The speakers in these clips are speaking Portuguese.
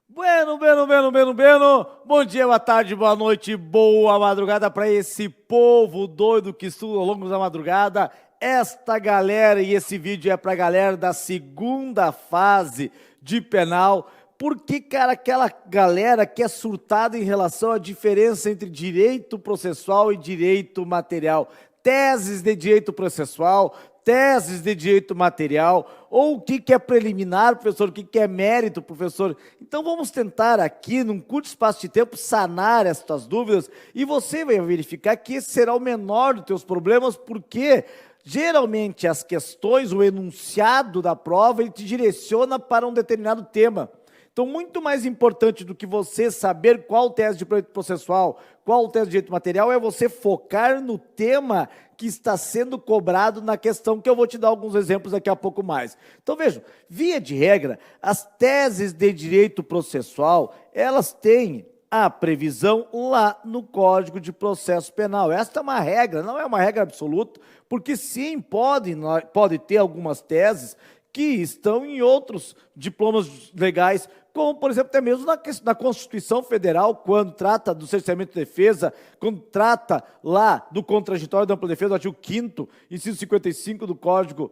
Bueno. Bom dia, boa tarde, boa noite, boa madrugada para esse povo doido que estuda ao longo da madrugada. Esta galera, e esse vídeo é para a galera da segunda fase de penal. Porque, cara, aquela galera que é surtada em relação à diferença entre direito processual e direito material. Teses de direito processual, teses de direito material, ou o que é preliminar, professor, o que é mérito, professor. Então vamos tentar aqui, num curto espaço de tempo, sanar estas dúvidas, e você vai verificar que esse será o menor dos teus problemas, porque geralmente as questões, o enunciado da prova, ele te direciona para um determinado tema. Então, muito mais importante do que você saber qual tese de direito processual, qual tese de direito material, é você focar no tema que está sendo cobrado na questão, que eu vou te dar alguns exemplos daqui a pouco mais. Então, vejam, via de regra, as teses de direito processual, elas têm a previsão lá no Código de Processo Penal. Esta é uma regra, não é uma regra absoluta, porque sim, pode ter algumas teses que estão em outros diplomas legais, como, por exemplo, até mesmo na Constituição Federal, quando trata do cerceamento de defesa, quando trata lá do contraditório da ampla defesa, no artigo 5º, inciso 55 do Código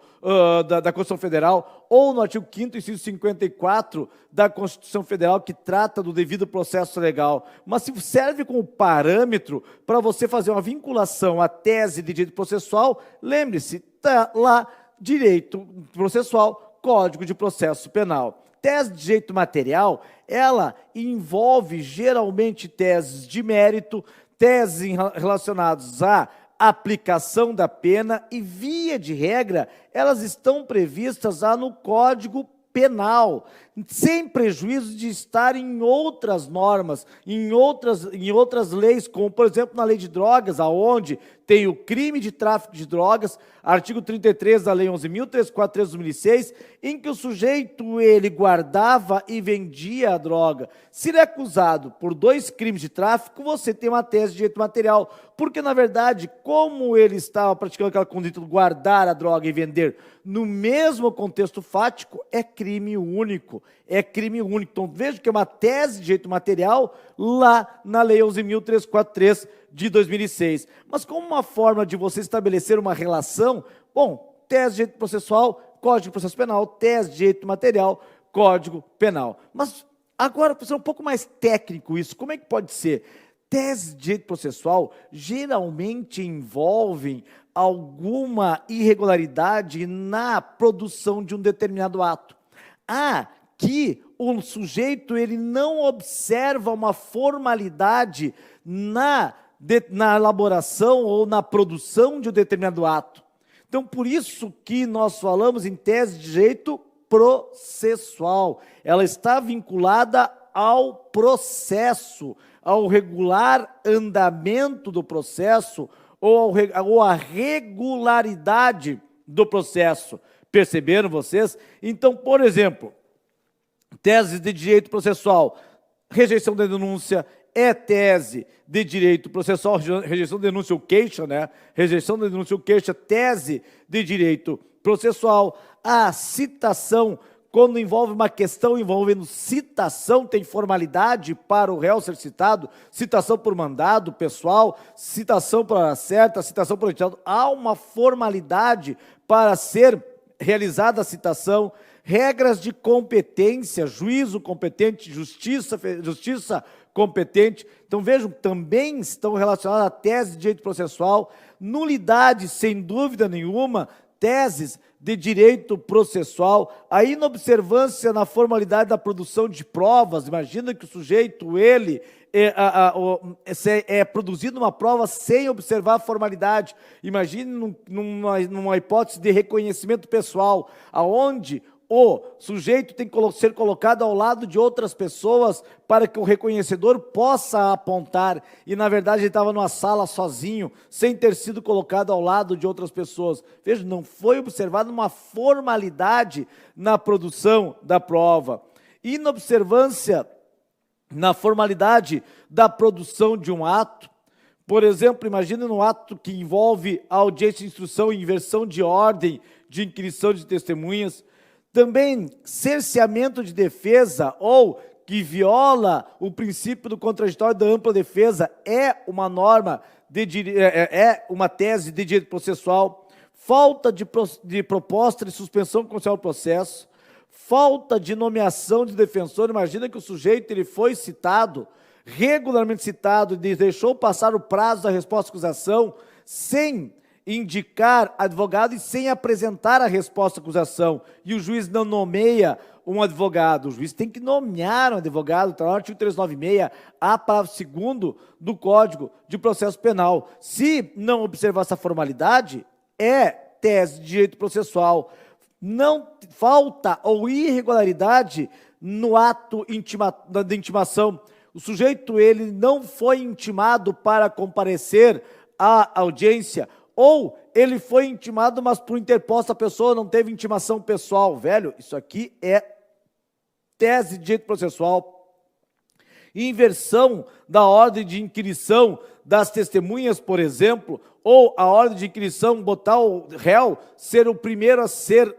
da Constituição Federal, ou no artigo 5º, inciso 54 da Constituição Federal, que trata do devido processo legal. Mas se serve como parâmetro para você fazer uma vinculação à tese de direito processual, lembre-se, está lá, direito processual, Código de Processo Penal. Tese de direito material, ela envolve geralmente teses de mérito, teses relacionadas à aplicação da pena e, via de regra, elas estão previstas lá no Código Penal, sem prejuízo de estar em outras normas, em outras leis, como, por exemplo, na lei de drogas, aonde tem o crime de tráfico de drogas, artigo 33 da lei 11.343 de 2006, em que o sujeito, ele guardava e vendia a droga. Se ele é acusado por 2 crimes de tráfico, você tem uma tese de direito material, porque, na verdade, como ele estava praticando aquela conduta de guardar a droga e vender no mesmo contexto fático, é crime único. Então, veja que é uma tese de direito material lá na lei 11.343 de 2006. Mas como uma forma de você estabelecer uma relação, bom, tese de direito processual, Código de Processo Penal, tese de direito material, Código Penal. Mas agora, para ser um pouco mais técnico isso, como é que pode ser? Tese de direito processual geralmente envolvem alguma irregularidade na produção de um determinado ato. Que o sujeito, ele não observa uma formalidade na elaboração ou na produção de um determinado ato. Então, por isso que nós falamos em tese de direito processual. Ela está vinculada ao processo, ao regular andamento do processo ou à regularidade do processo. Perceberam vocês? Então, por exemplo, tese de direito processual, rejeição da denúncia é tese de direito processual, rejeição da denúncia ou queixa, né? Rejeição da denúncia ou queixa, tese de direito processual. A citação, quando envolve uma questão envolvendo citação, tem formalidade para o réu ser citado, citação por mandado pessoal, citação por hora certa, citação por entidade, há uma formalidade para ser realizada a citação. Regras de competência, juízo competente, justiça competente. Então, vejam, também estão relacionadas à tese de direito processual. Nulidade, sem dúvida nenhuma, teses de direito processual. A inobservância na formalidade da produção de provas. Imagina que o sujeito, ele é produzido uma prova sem observar a formalidade. Imagine numa hipótese de reconhecimento pessoal, aonde o sujeito tem que ser colocado ao lado de outras pessoas para que o reconhecedor possa apontar, e na verdade ele estava numa sala sozinho, sem ter sido colocado ao lado de outras pessoas. Veja, não foi observada uma formalidade na produção da prova. Inobservância na formalidade da produção de um ato. Por exemplo, imagine um ato que envolve audiência de instrução e inversão de ordem de inquirição de testemunhas. Também cerceamento de defesa ou que viola o princípio do contraditório da ampla defesa, é uma norma, é uma tese de direito processual. Falta de proposta de suspensão condicional do processo, falta de nomeação de defensor. Imagina que o sujeito ele foi citado, regularmente citado, e deixou passar o prazo da resposta à acusação sem indicar advogado e sem apresentar a resposta à acusação, e o juiz não nomeia um advogado. O juiz tem que nomear um advogado, está lá no artigo 396, a parágrafo 2º do Código de Processo Penal. Se não observar essa formalidade, é tese de direito processual. Não falta ou irregularidade no ato da intimação. O sujeito ele não foi intimado para comparecer à audiência, ou ele foi intimado, mas por interposta pessoa, não teve intimação pessoal. Velho, isso aqui é tese de direito processual. Inversão da ordem de inquirição das testemunhas, por exemplo, ou a ordem de inquirição botar o réu ser o primeiro a ser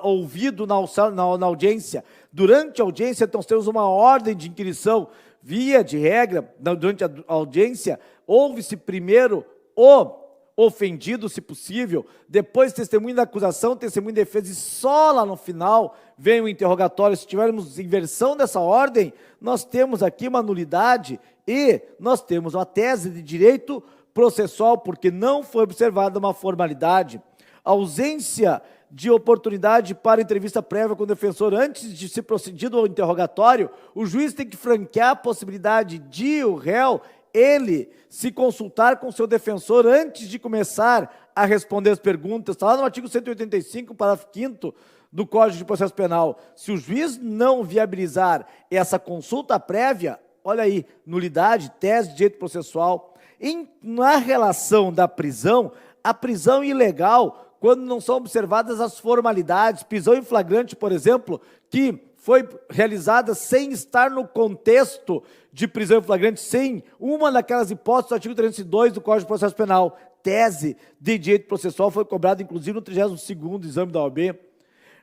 ouvido na audiência. Durante a audiência, então, temos uma ordem de inquirição. Via de regra, durante a audiência, ouve-se primeiro o ofendido, se possível, depois testemunho da acusação, testemunho de defesa, e só lá no final vem o interrogatório. Se tivermos inversão dessa ordem, nós temos aqui uma nulidade e nós temos uma tese de direito processual, porque não foi observada uma formalidade. Ausência de oportunidade para entrevista prévia com o defensor. Antes de ser procedido ao interrogatório, o juiz tem que franquear a possibilidade de o réu ele se consultar com seu defensor antes de começar a responder as perguntas. Está lá no artigo 185, parágrafo 5º do Código de Processo Penal. Se o juiz não viabilizar essa consulta prévia, olha aí, nulidade, tese de direito processual. Na relação da prisão, a prisão ilegal, quando não são observadas as formalidades, prisão em flagrante, por exemplo, que foi realizada sem estar no contexto de prisão em flagrante, sem uma daquelas hipóteses do artigo 302 do Código de Processo Penal. Tese de direito processual foi cobrada, inclusive, no 32º exame da OAB.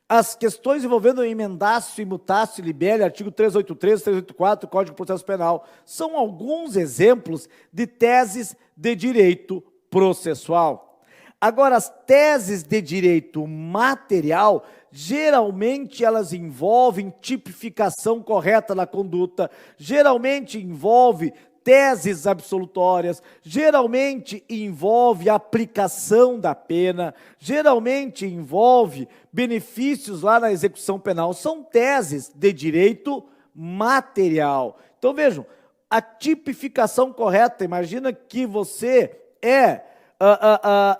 As questões envolvendo emendaço, imutácio e libelle, artigo 383, 384 do Código de Processo Penal, são alguns exemplos de teses de direito processual. Agora, as teses de direito material, geralmente elas envolvem tipificação correta da conduta, geralmente envolve teses absolutórias, geralmente envolve aplicação da pena, geralmente envolve benefícios lá na execução penal. São teses de direito material. Então, vejam, a tipificação correta, imagina que você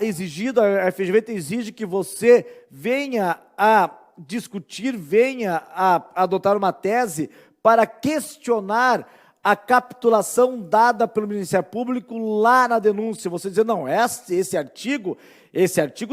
exigido, a FGV exige que você venha a discutir, venha a adotar uma tese para questionar a capitulação dada pelo Ministério Público lá na denúncia. Você dizer, não, esse artigo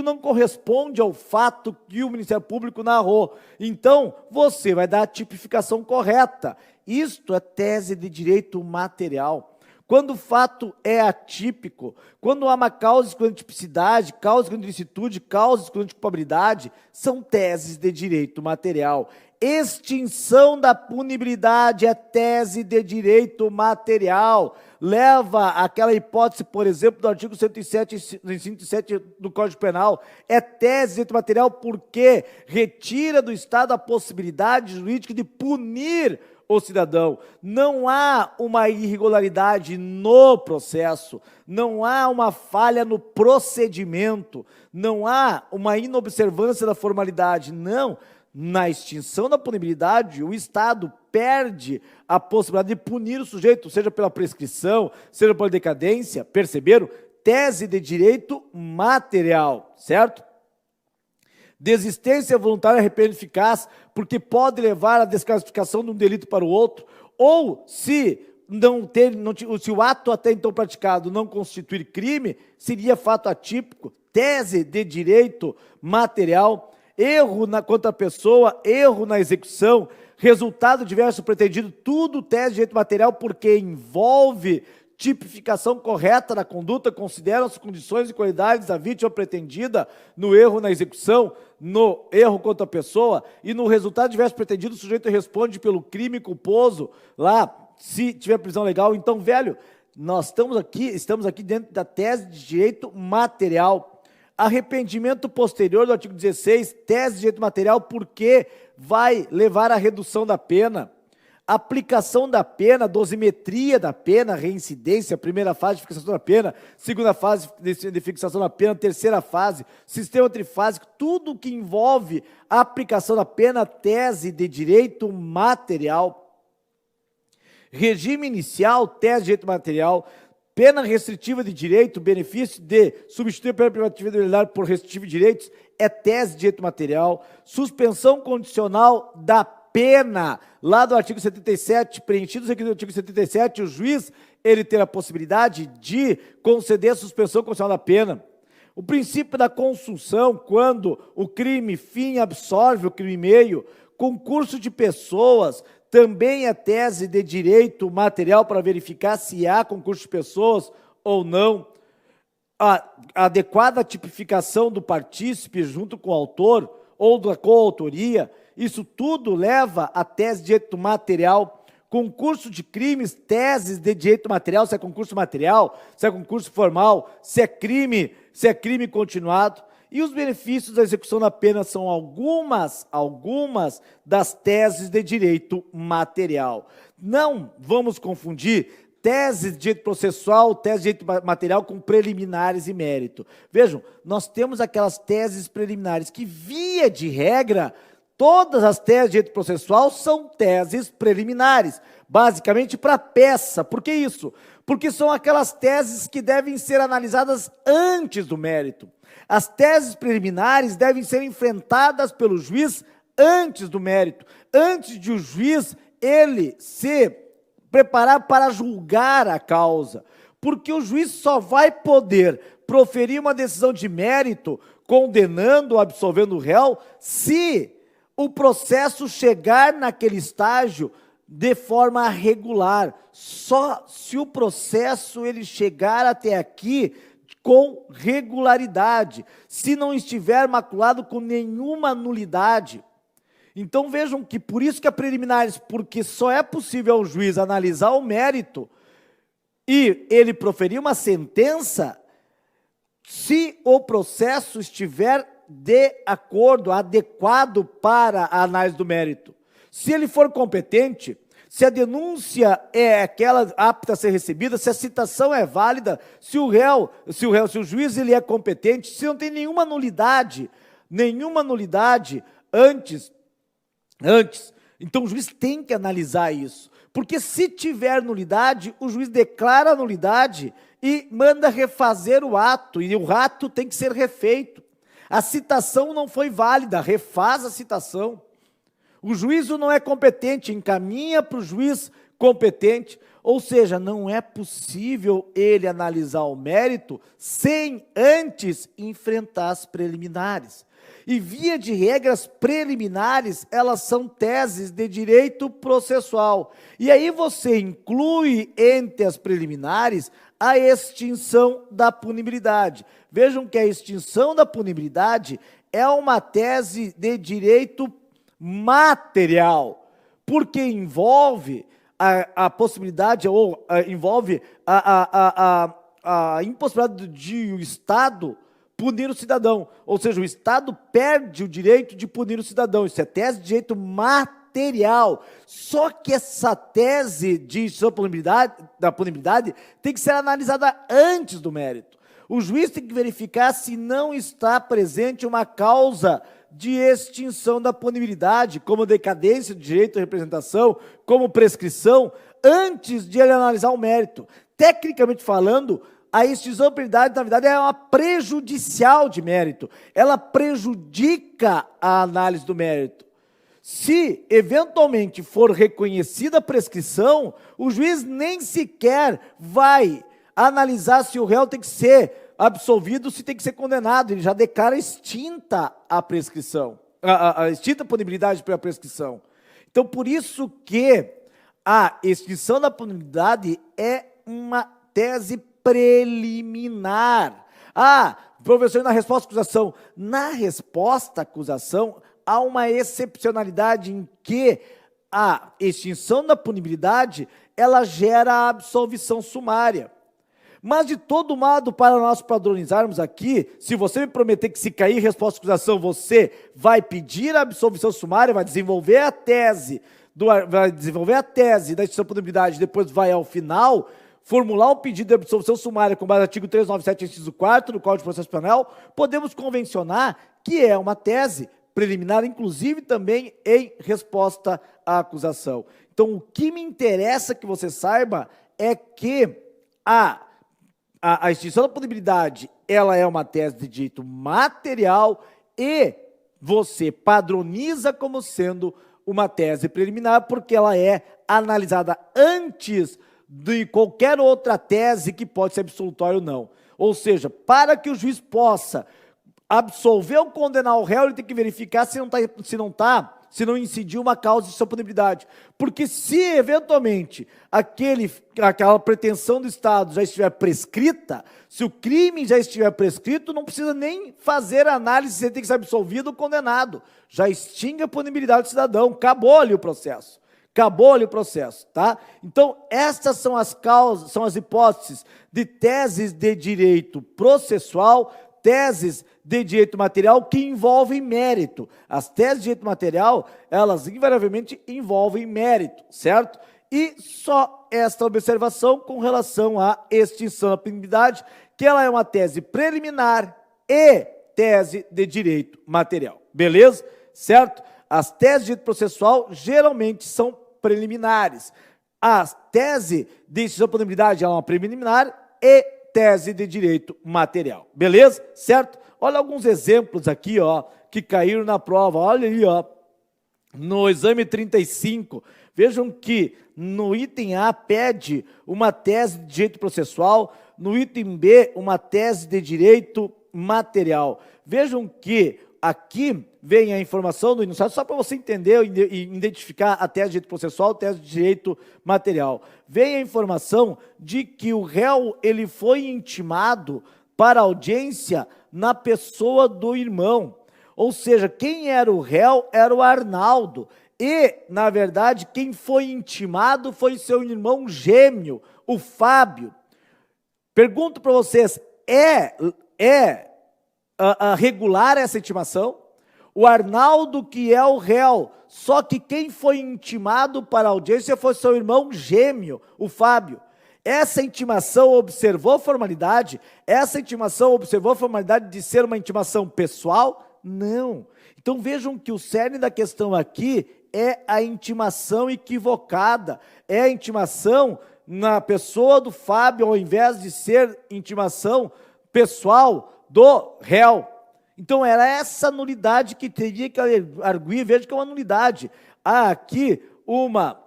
não corresponde ao fato que o Ministério Público narrou. Então, você vai dar a tipificação correta. Isto é tese de direito material. Quando o fato é atípico, quando há uma causa excludente de tipicidade, causa excludente de ilicitude, causa excludente de culpabilidade, são teses de direito material. Extinção da punibilidade é tese de direito material. Leva àquela hipótese, por exemplo, do artigo 107, inciso 7 do Código Penal, é tese de direito material porque retira do Estado a possibilidade jurídica de punir o cidadão. Não há uma irregularidade no processo, não há uma falha no procedimento, não há uma inobservância da formalidade, não. Na extinção da punibilidade, o Estado perde a possibilidade de punir o sujeito, seja pela prescrição, seja pela decadência. Perceberam? Tese de direito material, certo? Desistência voluntária é arrependimento eficaz, porque pode levar à desclassificação de um delito para o outro, ou se o ato até então praticado não constituir crime, seria fato atípico. Tese de direito material. Erro contra a pessoa, erro na execução, resultado diverso pretendido, tudo tese de direito material, porque envolve tipificação correta da conduta, consideram as condições e qualidades da vítima pretendida no erro na execução, no erro contra a pessoa, e no resultado diverso pretendido, o sujeito responde pelo crime culposo, lá, se tiver prisão legal. Então, velho, nós estamos aqui dentro da tese de direito material. Arrependimento posterior do artigo 16, tese de direito material, porque vai levar à redução da pena. Aplicação da pena, dosimetria da pena, reincidência, primeira fase de fixação da pena, segunda fase de fixação da pena, terceira fase, sistema trifásico, tudo que envolve a aplicação da pena, tese de direito material. Regime inicial, tese de direito material, pena restritiva de direito, benefício de substituir a pena privativa de liberdade por restritiva de direitos, é tese de direito material. Suspensão condicional da pena, lá do artigo 77, preenchidos aqui do artigo 77, o juiz, ele tem a possibilidade de conceder a suspensão condicional da pena. O princípio da consunção, quando o crime fim absorve o crime meio, concurso de pessoas, também é tese de direito material para verificar se há concurso de pessoas ou não. A adequada tipificação do partícipe junto com o autor ou da coautoria, isso tudo leva a tese de direito material. Concurso de crimes, teses de direito material, se é concurso material, se é concurso formal, se é crime continuado. E os benefícios da execução da pena são algumas das teses de direito material. Não vamos confundir tese de direito processual, tese de direito material com preliminares e mérito. Vejam, nós temos aquelas teses preliminares que, via de regra, todas as teses de direito processual são teses preliminares, basicamente para peça. Por que isso? Porque são aquelas teses que devem ser analisadas antes do mérito. As teses preliminares devem ser enfrentadas pelo juiz antes do mérito, antes de o juiz ele se preparar para julgar a causa, porque o juiz só vai poder proferir uma decisão de mérito, condenando ou absolvendo o réu, se o processo chegar naquele estágio de forma regular. Só se o processo ele chegar até aqui com regularidade, se não estiver maculado com nenhuma nulidade. Então vejam que por isso que é preliminares, porque só é possível ao juiz analisar o mérito e ele proferir uma sentença se o processo estiver de acordo, adequado para a análise do mérito. Se ele for competente, se a denúncia é aquela apta a ser recebida, se a citação é válida, se o juiz ele é competente, se não tem nenhuma nulidade antes, então o juiz tem que analisar isso. Porque se tiver nulidade, o juiz declara a nulidade e manda refazer o ato, e o ato tem que ser refeito. A citação não foi válida, refaz a citação. O juízo não é competente, encaminha para o juiz competente, ou seja, não é possível ele analisar o mérito sem antes enfrentar as preliminares. E via de regras preliminares, elas são teses de direito processual. E aí você inclui entre as preliminares a extinção da punibilidade. Vejam que a extinção da punibilidade é uma tese de direito material, porque envolve a possibilidade, ou envolve a impossibilidade de o Estado punir o cidadão, ou seja, o Estado perde o direito de punir o cidadão. Isso é tese de direito material. Só que essa tese de extinção da punibilidade tem que ser analisada antes do mérito. O juiz tem que verificar se não está presente uma causa de extinção da punibilidade, como decadência do direito à representação, como prescrição, antes de ele analisar o mérito. Tecnicamente falando, a extinção da punibilidade, na verdade, é uma prejudicial de mérito. Ela prejudica a análise do mérito. Se, eventualmente, for reconhecida a prescrição, o juiz nem sequer vai analisar se o réu tem que ser absolvido, se tem que ser condenado. Ele já declara extinta a prescrição, a extinta a punibilidade pela prescrição. Então, por isso que a extinção da punibilidade é uma tese preliminar. Ah, professor, na resposta à acusação. Na resposta à acusação, há uma excepcionalidade em que a extinção da punibilidade, ela gera a absolvição sumária. Mas, de todo modo, para nós padronizarmos aqui, se você me prometer que se cair resposta à acusação, você vai pedir a absolvição sumária, vai desenvolver a tese da extinção da punibilidade, depois vai ao final formular um pedido de absolvição sumária com base no artigo 397, inciso 4 do Código de Processo Penal, podemos convencionar que é uma tese preliminar, inclusive também em resposta à acusação. Então, o que me interessa que você saiba é que a extinção da punibilidade, ela é uma tese de direito material e você padroniza como sendo uma tese preliminar porque ela é analisada antes de qualquer outra tese que pode ser absolutória ou não. Ou seja, para que o juiz possa absolver ou condenar o réu, ele tem que verificar se não incidiu uma causa de sua punibilidade. Porque se, eventualmente, aquela pretensão do Estado já estiver prescrita, se o crime já estiver prescrito, não precisa nem fazer análise se ele tem que ser absolvido ou condenado. Já extingue a punibilidade do cidadão, acabou ali o processo. Acabou ali o processo, tá? Então, estas são as causas, são as hipóteses de teses de direito processual, teses de direito material que envolvem mérito. As teses de direito material, elas invariavelmente envolvem mérito, certo? E só esta observação com relação à extinção da punibilidade, que ela é uma tese preliminar e tese de direito material. Beleza? Certo? As teses de direito processual geralmente são preliminares. A tese de extinção da punibilidade é uma preliminar e tese de direito material. Beleza? Certo? Olha alguns exemplos aqui, ó, que caíram na prova. Olha aí, ó, no exame 35. Vejam que no item A pede uma tese de direito processual, no item B uma tese de direito material. Vejam que aqui vem a informação do enunciado, só para você entender e identificar a tese de direito processual, a tese de direito material. Vem a informação de que o réu ele foi intimado para audiência na pessoa do irmão. Ou seja, quem era o réu era o Arnaldo. E, na verdade, quem foi intimado foi seu irmão gêmeo, o Fábio. Pergunto para vocês, regular essa intimação? O Arnaldo que é o réu, só que quem foi intimado para a audiência foi seu irmão gêmeo, o Fábio. Essa intimação observou formalidade? Essa intimação observou formalidade de ser uma intimação pessoal? Não. Então vejam que o cerne da questão aqui é a intimação equivocada, é a intimação na pessoa do Fábio, ao invés de ser intimação pessoal do réu. Então, era essa nulidade que teria que arguir. Veja que é uma nulidade. Há aqui uma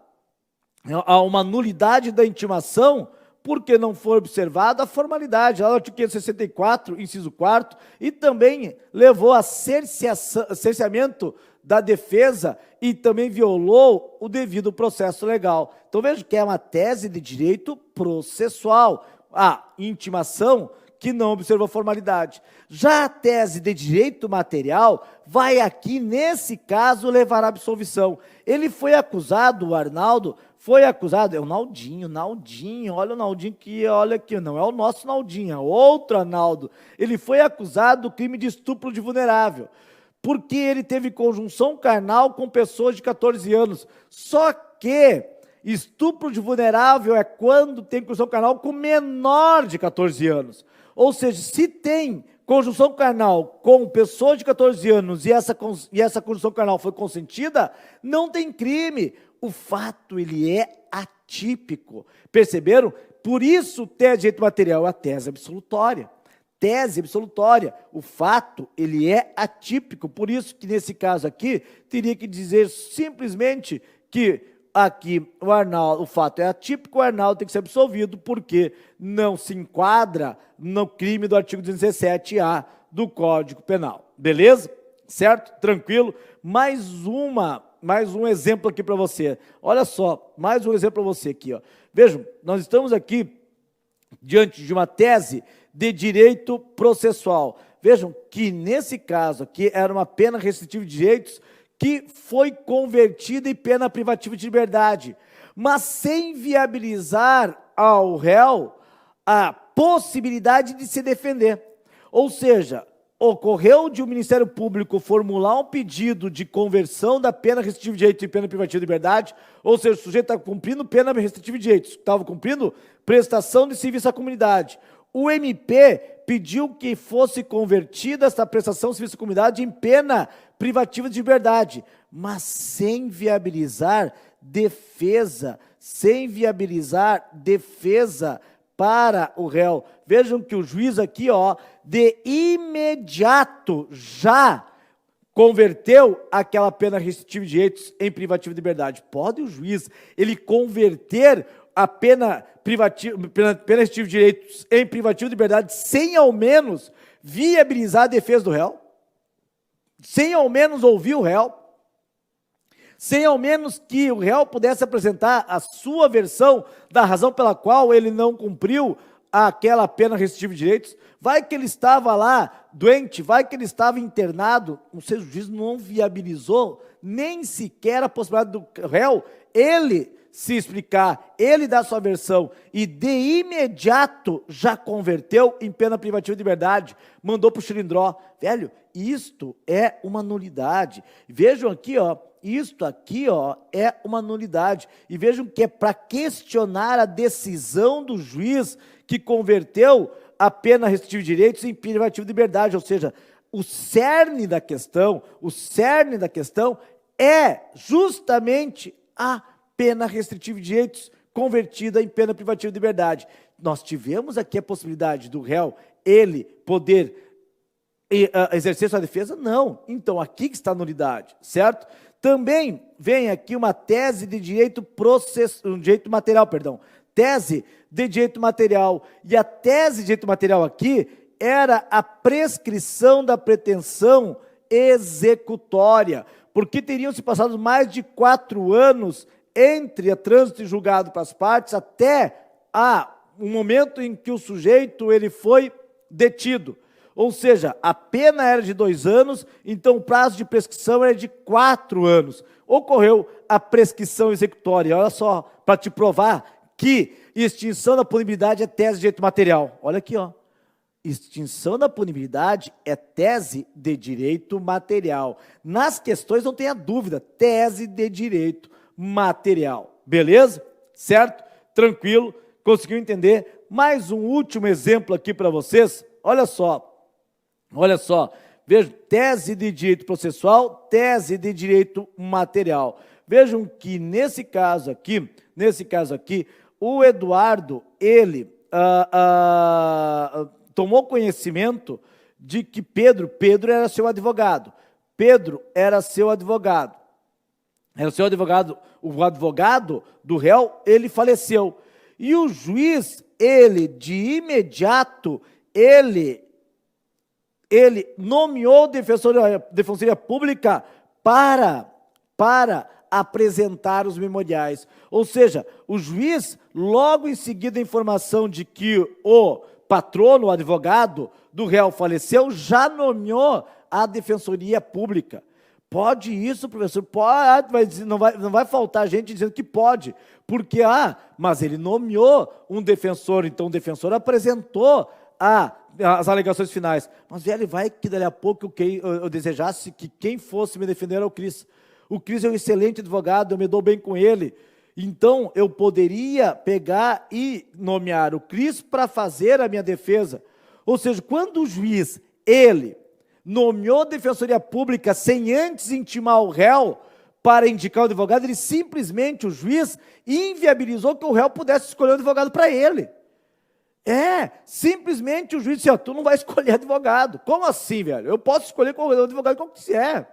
nulidade da intimação, porque não foi observada a formalidade. Lá no artigo 564, inciso 4º, e também levou a cerceamento da defesa e também violou o devido processo legal. Então, veja que é uma tese de direito processual. A intimação que não observou formalidade. Já a tese de direito material vai aqui, nesse caso, levar à absolvição. Ele foi acusado, o Arnaldo, foi acusado, é o Naldinho, olha o Naldinho que, olha aqui, não é o nosso Naldinho, é outro Arnaldo. Ele foi acusado do crime de estupro de vulnerável, porque ele teve conjunção carnal com pessoas de 14 anos. Só que estupro de vulnerável é quando tem conjunção carnal com menor de 14 anos. Ou seja, se tem conjunção carnal com pessoas de 14 anos e essa conjunção carnal foi consentida, não tem crime. O fato, ele é atípico. Perceberam? Por isso, tese de direito material é a tese absolutória. Tese absolutória. O fato, ele é atípico. Por isso que, nesse caso aqui, teria que dizer simplesmente que aqui o fato é atípico, o Arnaldo tem que ser absolvido porque não se enquadra no crime do artigo 217A do Código Penal. Beleza? Certo? Tranquilo? Mais um exemplo aqui para você. Olha só, mais um exemplo para você aqui, ó. Vejam, nós estamos aqui diante de uma tese de direito processual. Vejam que, nesse caso aqui, era uma pena restritiva de direitos que foi convertida em pena privativa de liberdade, mas sem viabilizar ao réu a possibilidade de se defender. Ou seja, ocorreu de o Ministério Público formular um pedido de conversão da pena restritiva de direitos em pena privativa de liberdade, ou seja, o sujeito estava cumprindo pena restritiva de direitos, estava cumprindo prestação de serviço à comunidade. O MP pediu que fosse convertida essa prestação de serviço à comunidade em pena privativa de liberdade, mas sem viabilizar defesa, para o réu. Vejam que o juiz aqui, de imediato já converteu aquela pena restritiva de direitos em privativa de liberdade. Pode o juiz, ele converter a pena restritiva de direitos em privativa de liberdade sem ao menos viabilizar a defesa do réu? Sem ao menos ouvir o réu? Sem ao menos que o réu pudesse apresentar a sua versão da razão pela qual ele não cumpriu aquela pena restritiva de direitos? Vai que ele estava lá doente, vai que ele estava internado, o seu juiz não viabilizou nem sequer a possibilidade do réu, ele se explicar, ele dar sua versão, e de imediato já converteu em pena privativa de liberdade, mandou para o xilindró. Velho, isto é uma nulidade. Vejam aqui, isto aqui, é uma nulidade. E vejam que é para questionar a decisão do juiz que converteu a pena restritiva de direitos em privativa de liberdade. Ou seja, o cerne da questão é justamente a pena restritiva de direitos convertida em pena privativa de liberdade. Nós tivemos aqui a possibilidade do réu, ele poder exercer sua defesa? Não. Então, aqui que está a nulidade, certo? Também vem aqui uma tese de direito material, tese de direito material. E a tese de direito material aqui era a prescrição da pretensão executória, porque teriam se passado mais de 4 anos entre a trânsito e julgado para as partes até o momento em que o sujeito ele foi detido. Ou seja, a pena era de 2 anos, então o prazo de prescrição era de 4 anos. Ocorreu a prescrição executória. Olha só, para te provar que extinção da punibilidade é tese de direito material. Olha aqui, extinção da punibilidade é tese de direito material. Nas questões não tenha dúvida, tese de direito material. Beleza? Certo? Tranquilo? Conseguiu entender? Mais um último exemplo aqui para vocês. Olha só, vejam, tese de direito processual, tese de direito material. Vejam que nesse caso aqui, o Eduardo, ele tomou conhecimento de que Pedro era seu advogado. O advogado do réu, ele faleceu. E o juiz, ele, de imediato, ele nomeou defensoria pública para apresentar os memoriais. Ou seja, o juiz, logo em seguida a informação de que o patrono, o advogado do réu faleceu, já nomeou a defensoria pública. Pode isso, professor? Pode, mas não vai faltar gente dizendo que pode, porque, mas ele nomeou um defensor, então o defensor apresentou as alegações finais. Mas, velho, vai que dali a pouco eu desejasse que quem fosse me defender era o Cris. O Cris é um excelente advogado, eu me dou bem com ele. Então, eu poderia pegar e nomear o Cris para fazer a minha defesa. Ou seja, quando o juiz, ele nomeou defensoria pública sem antes intimar o réu para indicar o advogado, ele simplesmente, o juiz, inviabilizou que o réu pudesse escolher um advogado para ele. Simplesmente o juiz disse, tu não vai escolher advogado. Como assim, velho? Eu posso escolher qual advogado como quiser.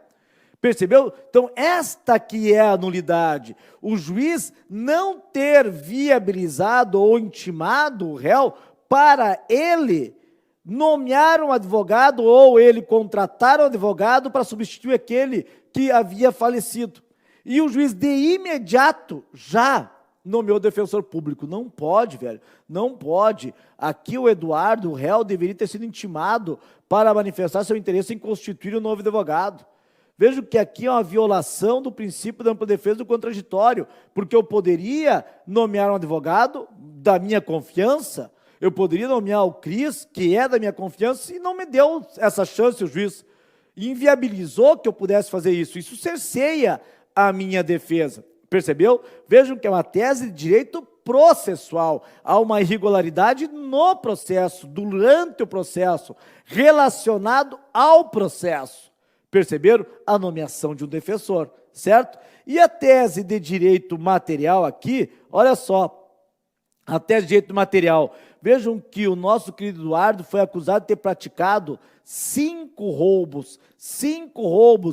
Percebeu? Então, esta que é a nulidade. O juiz não ter viabilizado ou intimado o réu para ele nomear um advogado ou ele contratar um advogado para substituir aquele que havia falecido. E o juiz, de imediato, já nomeou defensor público. Não pode, velho, não pode. Aqui o Eduardo, o réu, deveria ter sido intimado para manifestar seu interesse em constituir um novo advogado. Vejo que aqui é uma violação do princípio da ampla defesa do contraditório, porque eu poderia nomear um advogado da minha confiança, eu poderia nomear o Cris, que é da minha confiança, e não me deu essa chance o juiz. Inviabilizou que eu pudesse fazer isso. Isso cerceia a minha defesa. Percebeu? Vejam que é uma tese de direito processual. Há uma irregularidade no processo, durante o processo, relacionado ao processo. Perceberam? A nomeação de um defensor, certo? E a tese de direito material aqui, olha só, a tese de direito material. Vejam que o nosso querido Eduardo foi acusado de ter praticado 5 roubos,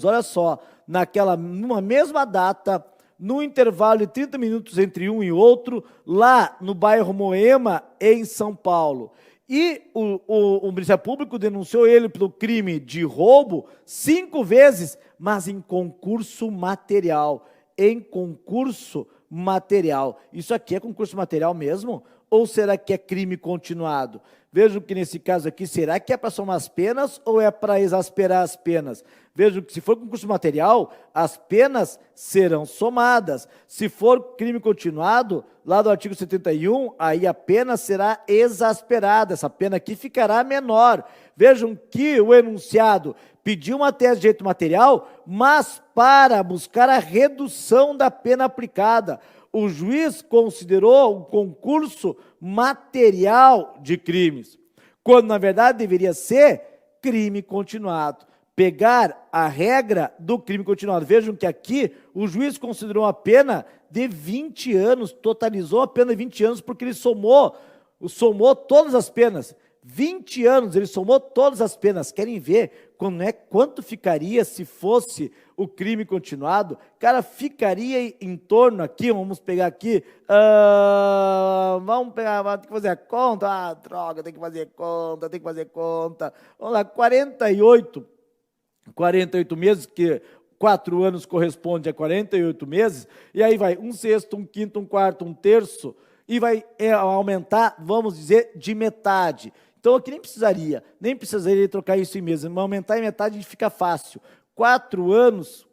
olha só, numa mesma data, no intervalo de 30 minutos entre um e outro, lá no bairro Moema, em São Paulo. E o Ministério Público denunciou ele pelo crime de roubo 5 vezes, mas em concurso material. Em concurso material. Isso aqui é concurso material mesmo? Ou será que é crime continuado? Vejam que nesse caso aqui, será que é para somar as penas ou é para exasperar as penas? Vejam que se for concurso material, as penas serão somadas. Se for crime continuado, lá do artigo 71, aí a pena será exasperada. Essa pena aqui ficará menor. Vejam que o enunciado pediu uma tese de direito material, mas para buscar a redução da pena aplicada. O juiz considerou um concurso material de crimes, quando na verdade deveria ser crime continuado. Pegar a regra do crime continuado. Vejam que aqui o juiz considerou a pena de 20 anos, totalizou a pena de 20 anos, porque ele somou todas as penas. 20 anos, ele somou todas as penas. Querem ver quanto ficaria se fosse o crime continuado? Cara, ficaria em torno aqui, vamos pegar aqui, vamos ter que fazer a conta, droga, tem que fazer conta. Vamos lá, 48 meses, que 4 anos corresponde a 48 meses, e aí vai 1/6, 1/5, 1/4, 1/3, e vai aumentar, vamos dizer, de metade. Então, aqui nem precisaria trocar isso em meses, mas aumentar em metade fica fácil. 4 anos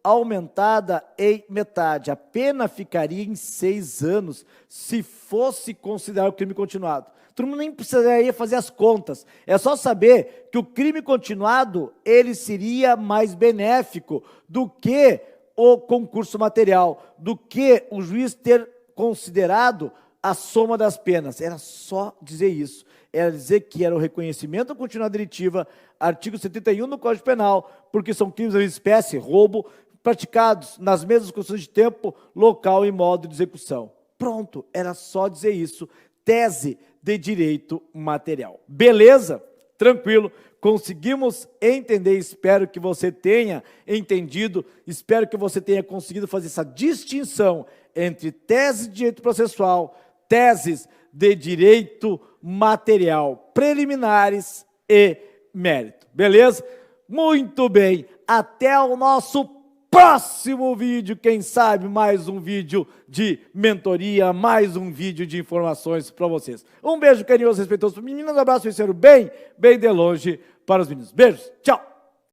aumentada em metade. A pena ficaria em 6 anos, se fosse considerar o crime continuado. Todo mundo nem precisaria fazer as contas. É só saber que o crime continuado, ele seria mais benéfico do que o concurso material, do que o juiz ter considerado a soma das penas. Era só dizer isso. Era dizer que era o reconhecimento continuado delitiva, artigo 71 do Código Penal, porque são crimes da mesma espécie, roubo, praticados nas mesmas condições de tempo, local e modo de execução. Pronto, era só dizer isso. Tese de direito material. Beleza? Tranquilo. Conseguimos entender, espero que você tenha entendido, espero que você tenha conseguido fazer essa distinção entre tese de direito processual, teses de direito material, preliminares e mérito. Beleza? Muito bem. Até o nosso próximo vídeo, quem sabe mais um vídeo de mentoria, mais um vídeo de informações para vocês. Um beijo carinhoso, respeitoso para meninas, um abraço sincero bem de longe para os meninos. Beijos, tchau!